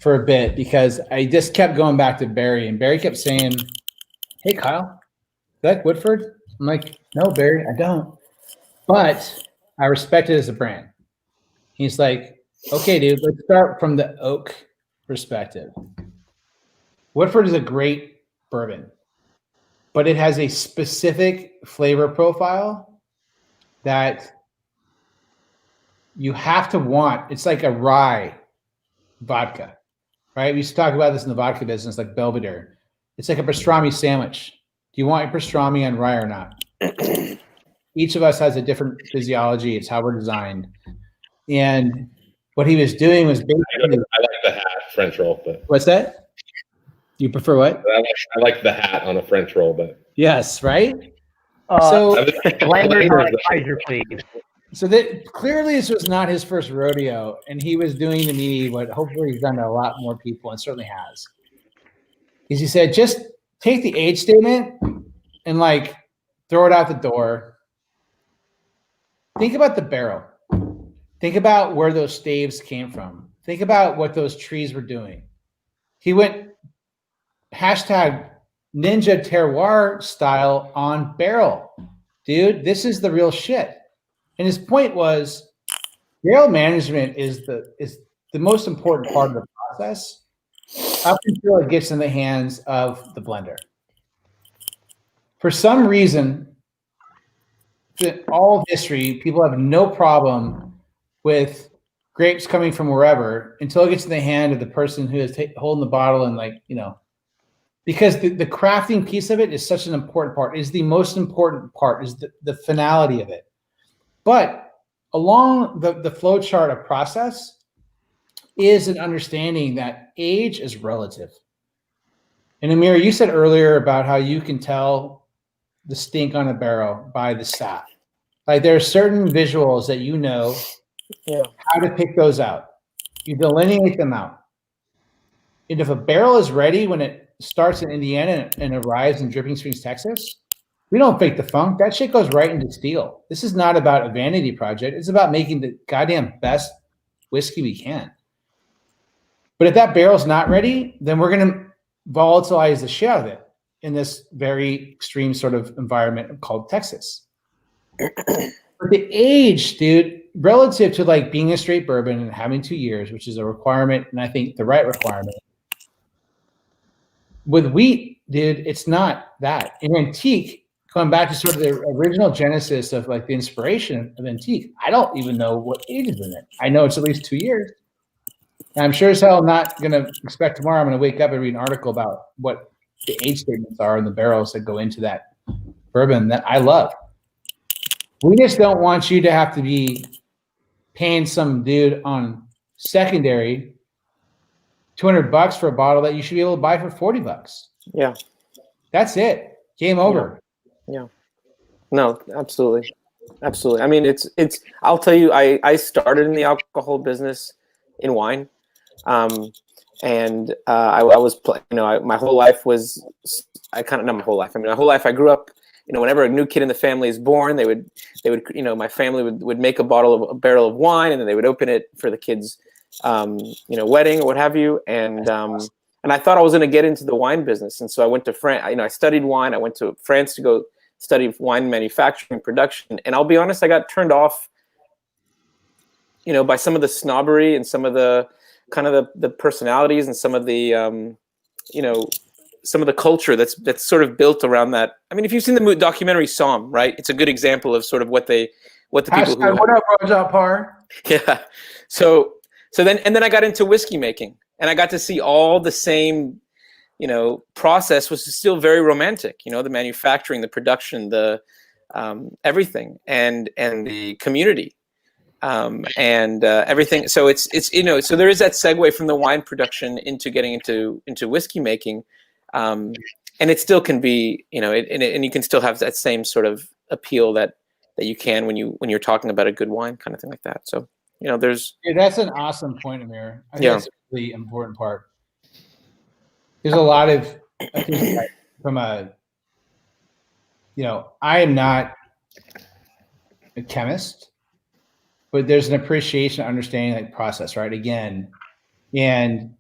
a bit because I just kept going back to Barry, and Barry kept saying, "Hey, Kyle, is that Woodford?" I'm like, "No, Barry, I don't. But I respect it as a brand." He's like, "Okay, dude, let's start from the oak perspective. Woodford is a great bourbon, but it has a specific flavor profile that you have to want. It's like a rye vodka, right? We used to talk about this in the vodka business, like Belvedere. It's like a pastrami sandwich. Do you want your pastrami on rye or not? Each of us has a different physiology. It's how we're designed. And what he was doing was basically. I like the hat French roll, but What's that? You prefer what? I like the hat on a French roll, but Yes, right? So, So blenders on advisor, please. So that clearly this was not his first rodeo, and he was doing to me what hopefully he's done to a lot more people, and certainly has. Is he said, just take the age statement and like throw it out the door. Think about the barrel. Think about where those staves came from. Think about what those trees were doing. He went hashtag ninja terroir style on barrel. Dude, this is the real shit. And his point was barrel management is the most important part of the process up until it gets in the hands of the blender. For some reason, in all of history, people have no problem with grapes coming from wherever until it gets in the hand of the person who is holding the bottle and because the crafting piece of it is such an important part. Is the most important part, is the finality of it. But along the flow chart of process is an understanding that age is relative. And Amir, you said earlier about how you can tell the stink on a barrel by the sap. Like there are certain visuals that you know how to pick those out. You delineate them out. And if a barrel is ready when it starts in Indiana and arrives in Dripping Springs, Texas, we don't fake the funk. That shit goes right into steel. This is not about a vanity project. It's about making the goddamn best whiskey we can. But if that barrel's not ready, then we're going to volatilize the shit out of it in this very extreme sort of environment called Texas. But the age, dude, relative to like being a straight bourbon and having 2 years, which is a requirement, and I think the right requirement. With wheat, dude, it's not that. In antique, going back to sort of the original genesis of like the inspiration of antique, I don't even know what age is in it. I know it's at least 2 years. And I'm sure as hell not going to expect tomorrow I'm going to wake up and read an article about what the age statements are in the barrels that go into that bourbon that I love. We just don't want you to have to be paying some dude on secondary $200 for a bottle that you should be able to buy for $40. Yeah. That's it. Game over. Yeah. No, absolutely. Absolutely. I mean, it's, I'll tell you, I started in the alcohol business in wine. I was, my whole life was, not my whole life. I mean, my whole life I grew up, whenever a new kid in the family is born, they would, my family would make a barrel of wine, and then they would open it for the kid's, wedding or what have you. And I thought I was going to get into the wine business. And so I went to France, I studied wine. I went to France to go study wine manufacturing production. And I'll be honest, I got turned off, by some of the snobbery and some of the kind of the personalities and some of the, some of the culture that's sort of built around that. I mean, if you've seen the documentary Somme, right? It's a good example of sort of what the people who. What up, Rajat Par? Yeah. So then I got into whiskey making, and I got to see all the same, process was still very romantic, the manufacturing, the production, the everything, and the community. Everything. So it's so there is that segue from the wine production into getting into whiskey making, and it still can be, and you can still have that same sort of appeal that you can when you're talking about a good wine, kind of thing like that. So that's an awesome point, Amir. I think that's a really important part. There's a lot of from a, I am not a chemist. but there's an appreciation, understanding that process, right? Again, and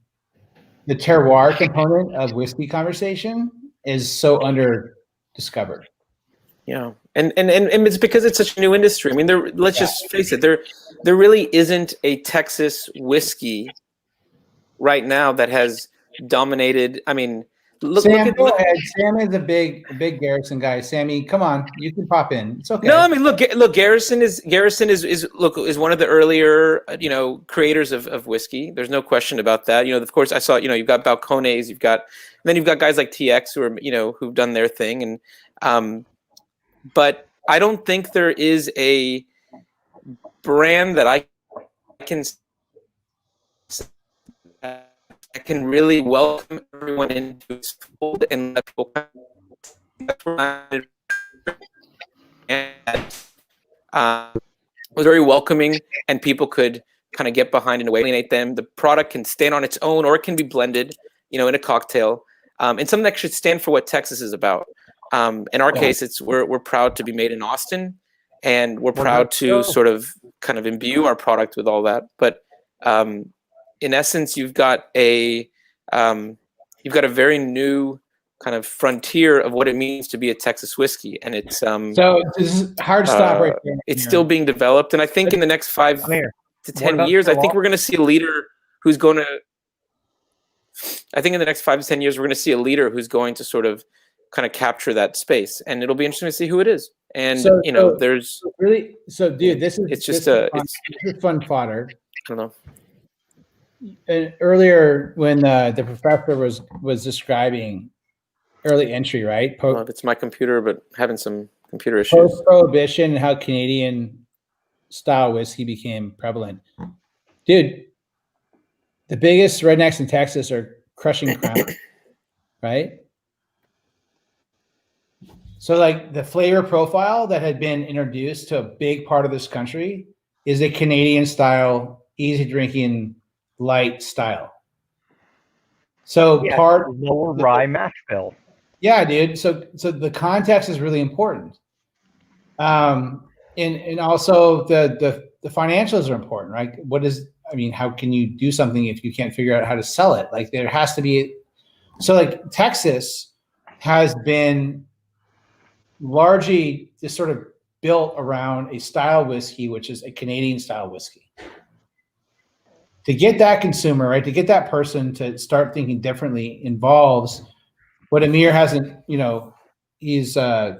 the terroir component of whiskey conversation is so under discovered. Yeah, and it's because it's such a new industry. I mean, let's just face it, there really isn't a Texas whiskey right now that has dominated. I mean, look Sam, at go ahead. Sam is a big Garrison guy. Sammy, come on, you can pop in. It's okay. No, I mean, look, Garrison is one of the earlier creators of whiskey. There's no question about that. Of course, I saw you've got Balcones, you've got guys like TX who are who've done their thing, and but I don't think there is a brand that I can really welcome everyone into its fold and let people was very welcoming, and people could kind of get behind in a way, alienate them. The product can stand on its own, or it can be blended, in a cocktail, and something that should stand for what Texas is about. In our case, we're proud to be made in Austin, and we're proud to sort of kind of imbue our product with all that. But in essence, you've got a very new kind of frontier of what it means to be a Texas whiskey, and it's so this is hard stop right there. It's still being developed, and I think in the next 5 to 10 years, I think we're going to see a leader who's going to. I think in the next 5 to 10 years, we're going to see a leader who's going to sort of kind of capture that space, and it'll be interesting to see who it is. And there's really dude, this is fun fodder. I don't know. And earlier, when the professor was describing early entry, right? It's my computer, but having some computer issues. Post-prohibition and how Canadian style whiskey became prevalent. Dude, the biggest rednecks in Texas are crushing Crown, right? So like the flavor profile that had been introduced to a big part of this country is a Canadian style, easy drinking, light style. So lower rye mash bill. Yeah, dude. So the context is really important. And also the financials are important, right? How can you do something if you can't figure out how to sell it? Like there has to be, so like Texas has been largely just sort of built around a style whiskey, which is a Canadian style whiskey. To get that consumer, right, to get that person to start thinking differently involves what Amir hasn't, he's such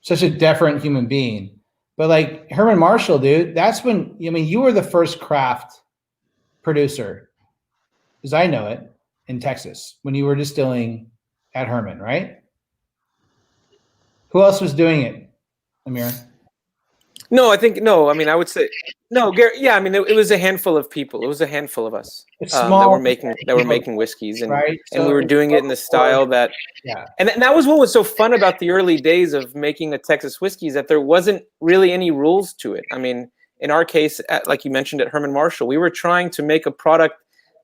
a different human being. But like Herman Marshall, dude, that's when, you were the first craft producer, as I know it, in Texas, when you were distilling at Herman, right? Who else was doing it, Amir? No, I would say no. Yeah, it was a handful of people. It was a handful of us that were making whiskeys, and right? And we were doing it in the style that. Yeah. And that was what was so fun about the early days of making a Texas whiskey, is that there wasn't really any rules to it. In our case, like you mentioned at Herman Marshall, we were trying to make a product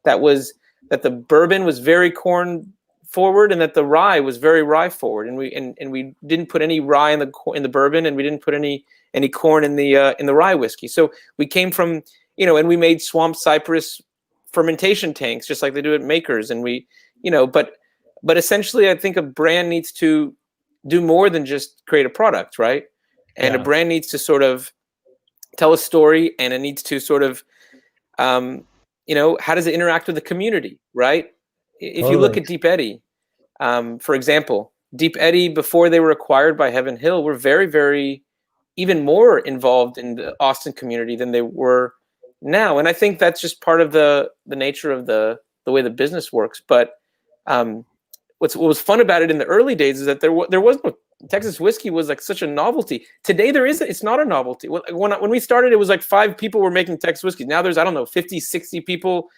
that the bourbon was very corn forward and that the rye was very rye forward, and we didn't put any rye in the bourbon, and we didn't put any corn in the rye whiskey. So we came from, and we made swamp cypress fermentation tanks just like they do at Makers, and we, but essentially I think a brand needs to do more than just create a product, right? And a brand needs to sort of tell a story, and it needs to sort of, how does it interact with the community, right? If you look at Deep Eddy, for example, Deep Eddy, before they were acquired by Heaven Hill, were very, very, even more involved in the Austin community than they were now. And I think that's just part of the nature of the way the business works. But what was fun about it in the early days is that there was no, Texas whiskey was like such a novelty. Today it's not a novelty. When we started, it was like 5 people were making Texas whiskey. Now there's, 50, 60 people,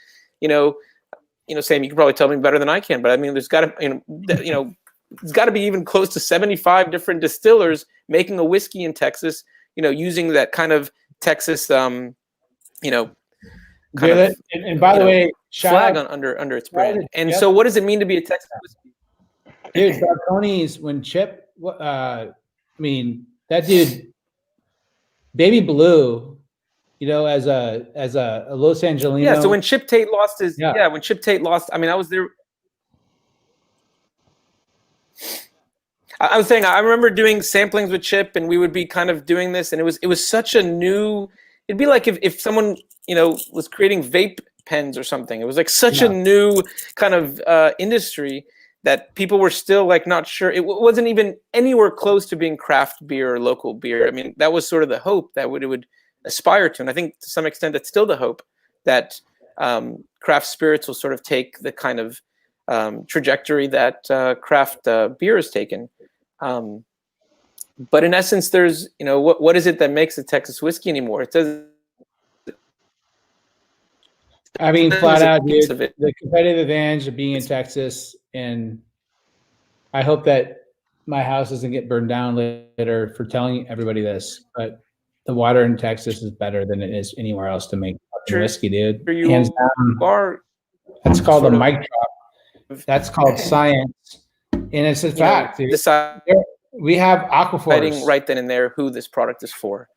Sam, you can probably tell me better than I can, but there's got to, it's got to be even close to 75 different distillers making a whiskey in Texas, using that kind of Texas, and by the way, flag under its brand. And so what does it mean to be a Texas whiskey? Dude, Balcones, when Chip, that dude, Baby Blue, as a Los Angelino. Yeah. So when Chip Tate lost his, Yeah. when Chip Tate lost, I mean, I was there. I was saying, I remember doing samplings with Chip, and we would be kind of doing this, and it was such a new. It'd be like if someone was creating vape pens or something. It was like such a new kind of industry that people were still like not sure. It wasn't even anywhere close to being craft beer or local beer. I mean, that was sort of the hope that it would aspire to, and I think to some extent that's still the hope that craft spirits will sort of take the kind of trajectory that craft beer has taken. But in essence, there's what is it that makes a Texas whiskey anymore? It does. I mean, flat out, dude, of it. the competitive advantage of being in Texas, and I hope that my house doesn't get burned down later for telling everybody this, but the water in Texas is better than it is anywhere else to make whiskey, dude. Hands down. That's called a mic drop. That's called science, and it's a fact, dude. We have aquifers. Right then and there who this product is for.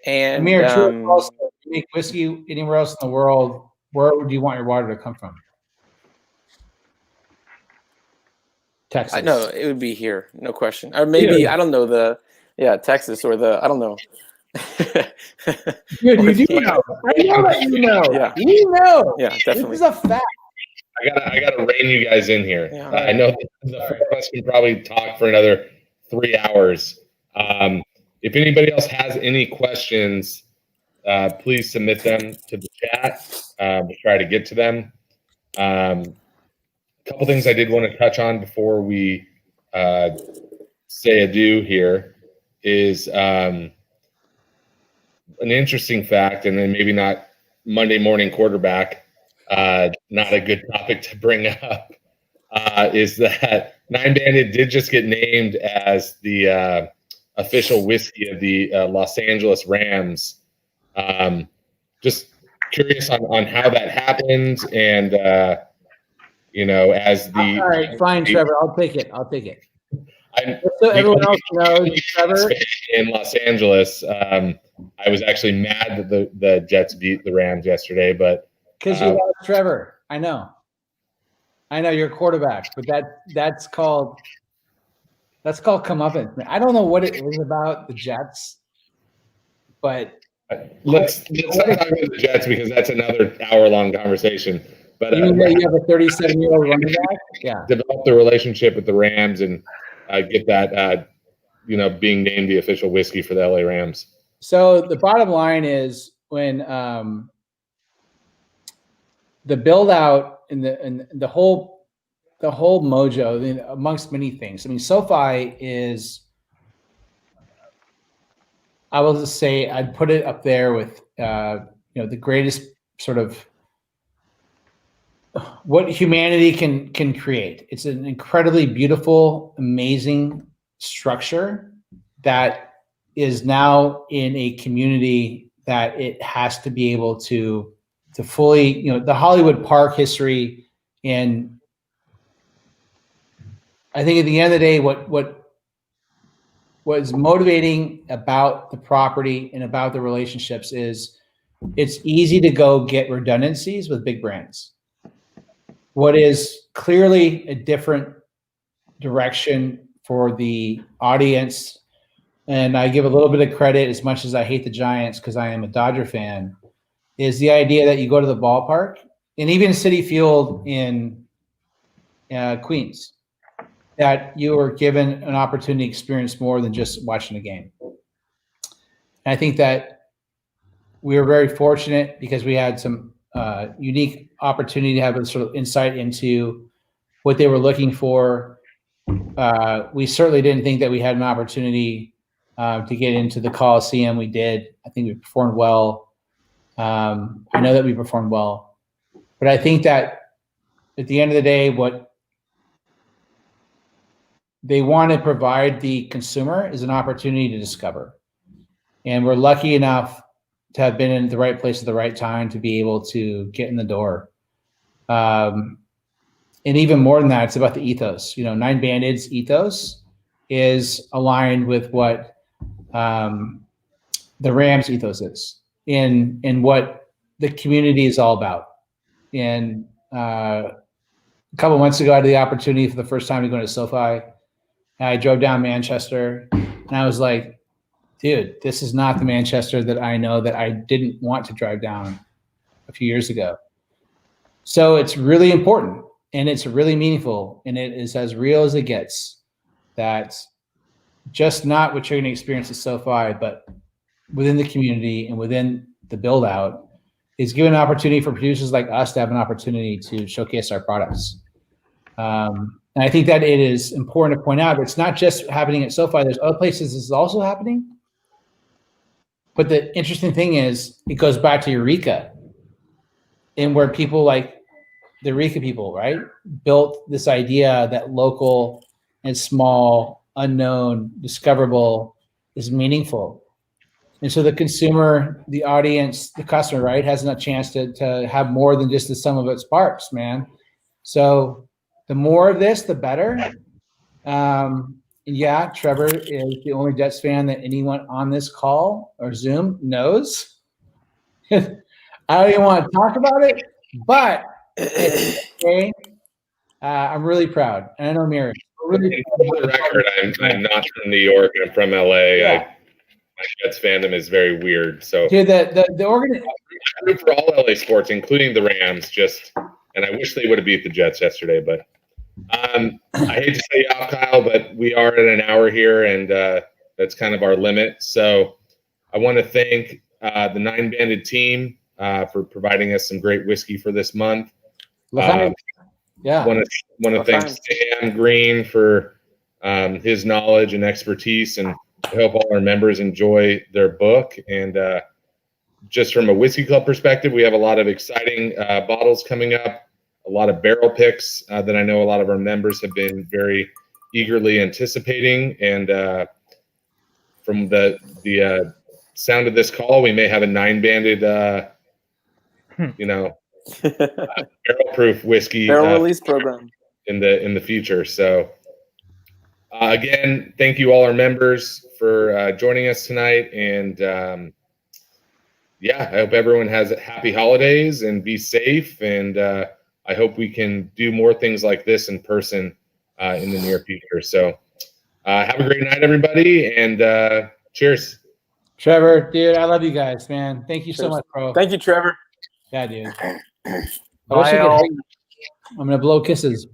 And Amir, true or false, you make whiskey anywhere else in the world, where would you want your water to come from? Texas. No, it would be here, no question. Or maybe I don't know Texas or I don't know. Dude, you do know. I know that you know. Yeah. You know. Yeah, definitely. This is a fact. I gotta rein you guys in here. Yeah. I know the four of us can probably talk for another 3 hours. If anybody else has any questions, please submit them to the chat. We'll try to get to them. A couple things I did want to touch on before we say adieu here is an interesting fact, and then maybe not Monday morning quarterback, not a good topic to bring up, is that Nine Banded did just get named as the official whiskey of the Los Angeles Rams. Just curious on how that happened, and as the all right, fine, Trevor, I'll take it. So everyone else knows, Trevor, in Los Angeles. I was actually mad that the Jets beat the Rams yesterday, but because you lost Trevor. I know you're a quarterback, but that's called comeuppance. I don't know what it is about the Jets, but let's not talk about the Jets because that's another hour-long conversation. But you have a 37-year-old running back, yeah. Develop the relationship with the Rams and get that being named the official whiskey for the LA Rams. So the bottom line is when the build out and the whole mojo, amongst many things. I mean, SoFi is, I will just say, I'd put it up there with the greatest sort of what humanity can create. It's an incredibly beautiful, amazing structure that is now in a community that it has to be able to fully, the Hollywood Park history. And I think at the end of the day, what is motivating about the property and about the relationships is it's easy to go get redundancies with big brands. What is clearly a different direction for the audience, and I give a little bit of credit as much as I hate the Giants because I am a Dodger fan, is the idea that you go to the ballpark and even Citi Field in Queens, that you were given an opportunity to experience more than just watching a game. And I think that we were very fortunate because we had some unique opportunity to have a sort of insight into what they were looking for. We certainly didn't think that we had an opportunity to get into the Coliseum. We did. I think we performed well. I know that we performed well, but I think that at the end of the day, what they want to provide the consumer is an opportunity to discover. And we're lucky enough to have been in the right place at the right time to be able to get in the door. And even more than that, it's about the ethos. Nine Banded's ethos is aligned with what the the Rams ethos is in what the community is all about. And a couple months ago, I had the opportunity for the first time to go to SoFi. And I drove down Manchester, and I was like, dude, this is not the Manchester that I know that I didn't want to drive down a few years ago. So it's really important, and it's really meaningful, and it is as real as it gets. That's just not what you're going to experience at SoFi, but within the community and within the build out is giving an opportunity for producers like us to have an opportunity to showcase our products. And I think that it is important to point out it's not just happening at SoFi. There's other places this is also happening. But the interesting thing is it goes back to Eureka, and where people like the Eureka people, right, built this idea that local and small, unknown, discoverable is meaningful. And so the consumer, the audience, the customer, right, has a chance to have more than just the sum of its parts, man. So the more of this, the better. Yeah, Trevor is the only Jets fan that anyone on this call or Zoom knows. I don't even want to talk about it, but okay. I'm really proud. And I know Amir. Really for the record, I'm not from New York. I'm from LA. Yeah. My Jets fandom is very weird. So dude, the organization. I root for all LA sports, including the Rams. And I wish they would have beat the Jets yesterday, but I hate to say off, Kyle, but we are at an hour here, and that's kind of our limit. So I want to thank the Nine Banded team for providing us some great whiskey for this month. Yeah. Want to thank Sam Green for his knowledge and expertise, and I hope all our members enjoy their book. And just from a whiskey club perspective, we have a lot of exciting bottles coming up, a lot of barrel picks that I know a lot of our members have been very eagerly anticipating. And from the sound of this call, we may have a nine-banded, barrel-proof whiskey barrel release program in the future. So again, thank you all our members for joining us tonight, and I hope everyone has happy holidays and be safe, and I hope we can do more things like this in person in the near future. So have a great night, everybody, and cheers. Trevor, dude, I love you guys, man. Thank you so much, bro. Thank you, Trevor. Yeah, dude. I wish I could hang. I'm gonna blow kisses.